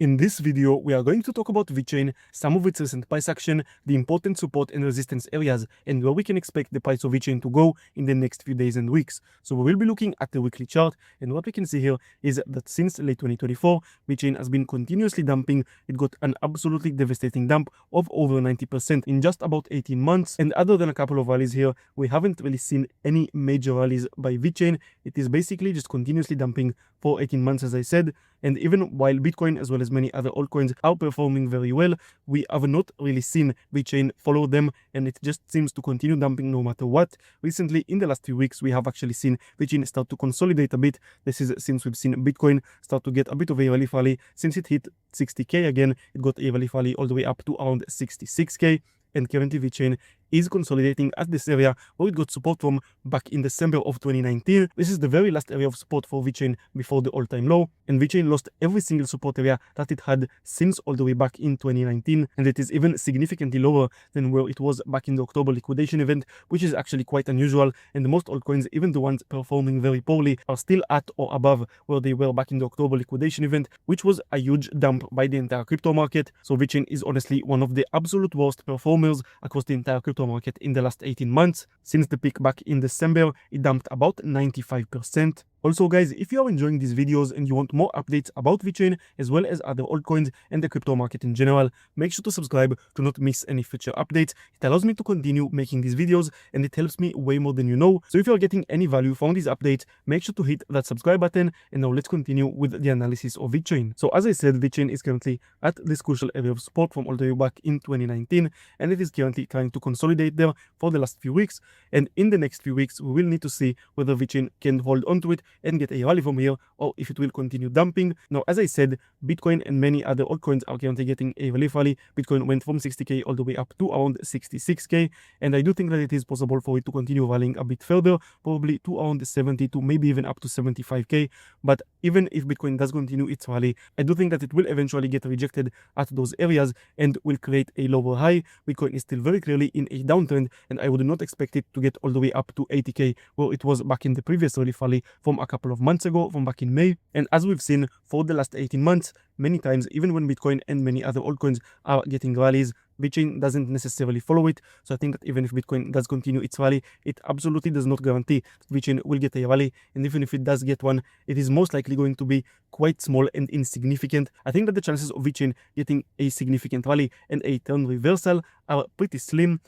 In this video, we are going to talk about VeChain, some of its recent price action, the important support and resistance areas, and where we can expect the price of VeChain to go in the next few days and weeks. So we will be looking at the weekly chart, and what we can see here is that since late 2024, VeChain has been continuously dumping. It got an absolutely devastating dump of over 90% in just about 18 months, and other than a couple of rallies here, we haven't really seen any major rallies by VeChain. It is basically just continuously dumping for 18 months, as I said. And even while Bitcoin as well as many other altcoins are performing very well, we have not really seen VeChain follow them, and it just seems to continue dumping no matter what. Recently, in the last few weeks, we have actually seen VeChain start to consolidate a bit. This is since we've seen Bitcoin start to get a bit of a rally. Since it hit 60k again, it got a rally all the way up to around 66k. And currently VeChain is consolidating at this area where it got support from back in December of 2019. This is the very last area of support for VeChain before the all-time low, and VeChain lost every single support area that it had since all the way back in 2019, and it is even significantly lower than where it was back in the October liquidation event, which is actually quite unusual. And most altcoins, even the ones performing very poorly, are still at or above where they were back in the October liquidation event, which was a huge dump by the entire crypto market. So VeChain is honestly one of the absolute worst performers across the entire crypto market in the last 18 months. Since the peak back in December, it dumped about 95%. Also guys, if you are enjoying these videos and you want more updates about VeChain as well as other altcoins and the crypto market in general, make sure to subscribe to not miss any future updates. It allows me to continue making these videos and it helps me way more than you know. So if you are getting any value from these updates, make sure to hit that subscribe button. And now let's continue with the analysis of VeChain. So as I said, VeChain is currently at this crucial area of support from all the way back in 2019, and it is currently trying to consolidate there for the last few weeks. And in the next few weeks, we will need to see whether VeChain can hold on to it and get a rally from here, or if it will continue dumping. Now, as I said, Bitcoin and many other altcoins are currently getting a rally. Bitcoin went from 60k all the way up to around 66k, and I do think that it is possible for it to continue rallying a bit further, probably to around 70 to maybe even up to 75k. But even if Bitcoin does continue its rally, I do think that it will eventually get rejected at those areas and will create a lower high. Bitcoin is still very clearly in a downtrend, and I would not expect it to get all the way up to 80k where it was back in the previous rally from a couple of months ago, from back in May. And as we've seen for the last 18 months, many times, even when Bitcoin and many other altcoins are getting rallies, VeChain doesn't necessarily follow it. So I think that even if Bitcoin does continue its rally, it absolutely does not guarantee that VeChain will get a rally. And even if it does get one, it is most likely going to be quite small and insignificant. I think that the chances of VeChain getting a significant rally and a turn reversal are pretty slim.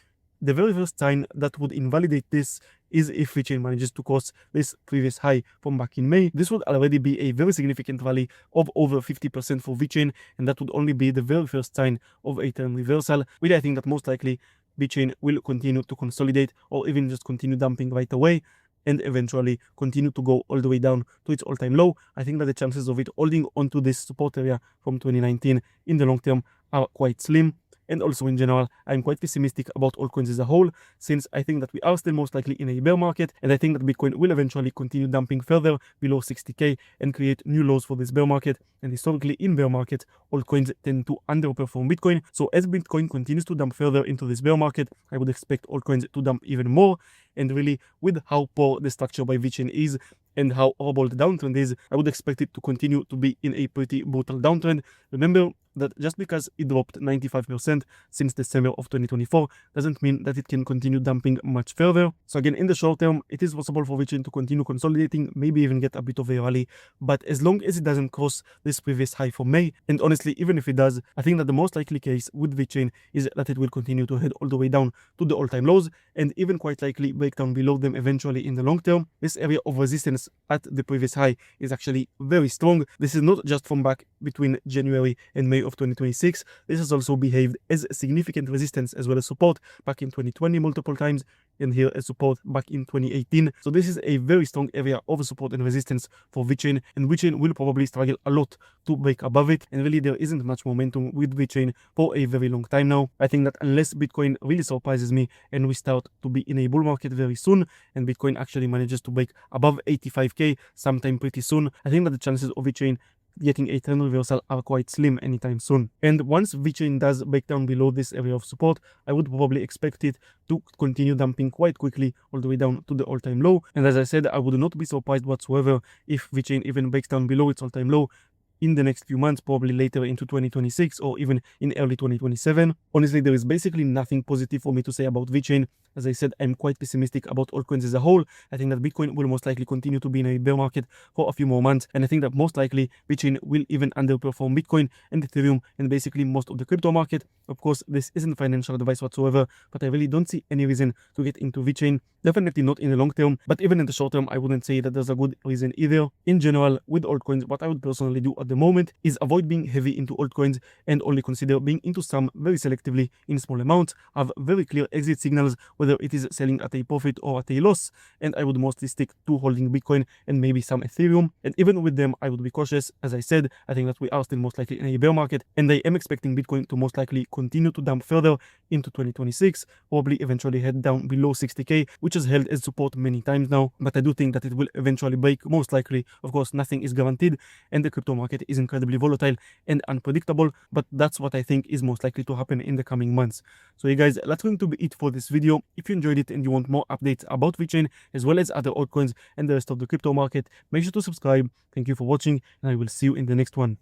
The very first sign that would invalidate this is if VeChain manages to cross this previous high from back in May. This would already be a very significant rally of over 50% for VeChain, and that would only be the very first sign of a turn reversal, which I think that most likely VeChain will continue to consolidate or even just continue dumping right away and eventually continue to go all the way down to its all-time low. I think that the chances of it holding onto this support area from 2019 in the long term are quite slim. And also in general, I'm quite pessimistic about altcoins as a whole, since I think that we are still most likely in a bear market, and I think that Bitcoin will eventually continue dumping further below 60k and create new lows for this bear market. And historically in bear markets, altcoins tend to underperform Bitcoin. So as Bitcoin continues to dump further into this bear market, I would expect altcoins to dump even more. And really, with how poor the structure by VeChain is and how horrible the downtrend is, I would expect it to continue to be in a pretty brutal downtrend. Remember that just because it dropped 95% since December of 2024 doesn't mean that it can continue dumping much further. So again, in the short term, it is possible for VeChain to continue consolidating, maybe even get a bit of a rally, but as long as it doesn't cross this previous high for May, and honestly, even if it does, I think that the most likely case with VeChain is that it will continue to head all the way down to the all-time lows, and even quite likely break down below them eventually in the long term. This area of resistance at the previous high is actually very strong. This is not just from back between January and May of 2026. This has also behaved as significant resistance as well as support back in 2020 multiple times, and here as support back in 2018. So this is a very strong area of support and resistance for VeChain, and VeChain will probably struggle a lot to break above it. And really, there isn't much momentum with VeChain for a very long time now. I think that unless Bitcoin really surprises me and we start to be in a bull market very soon, and Bitcoin actually manages to break above 85k sometime pretty soon, I think that the chances of VeChain getting a turn reversal are quite slim anytime soon. And once VeChain does break down below this area of support, I would probably expect it to continue dumping quite quickly all the way down to the all-time low. And as I said, I would not be surprised whatsoever if VeChain even breaks down below its all-time low in the next few months, probably later into 2026 or even in early 2027. Honestly, there is basically nothing positive for me to say about VeChain. As I said, I'm quite pessimistic about altcoins as a whole. I think that Bitcoin will most likely continue to be in a bear market for a few more months, and I think that most likely VeChain will even underperform Bitcoin and Ethereum and basically most of the crypto market. Of course, this isn't financial advice whatsoever, but I really don't see any reason to get into VeChain. Definitely not in the long term, but even in the short term, I wouldn't say that there's a good reason either. In general, with altcoins, what I would personally do at the moment is avoid being heavy into altcoins and only consider being into some very selectively in small amounts, have very clear exit signals, whether it is selling at a profit or at a loss, and I would mostly stick to holding Bitcoin and maybe some Ethereum. And even with them, I would be cautious. As I said, I think that we are still most likely in a bear market, and I am expecting Bitcoin to most likely continue to dump further into 2026, probably eventually head down below 60k, which has held as support many times now, but I do think that it will eventually break, most likely. Of course, nothing is guaranteed, and the crypto market is incredibly volatile and unpredictable, but that's what I think is most likely to happen in the coming months. So you guys, that's going to be it for this video. If you enjoyed it and you want more updates about VeChain as well as other altcoins and the rest of the crypto market, make sure to subscribe. Thank you for watching, and I will see you in the next one.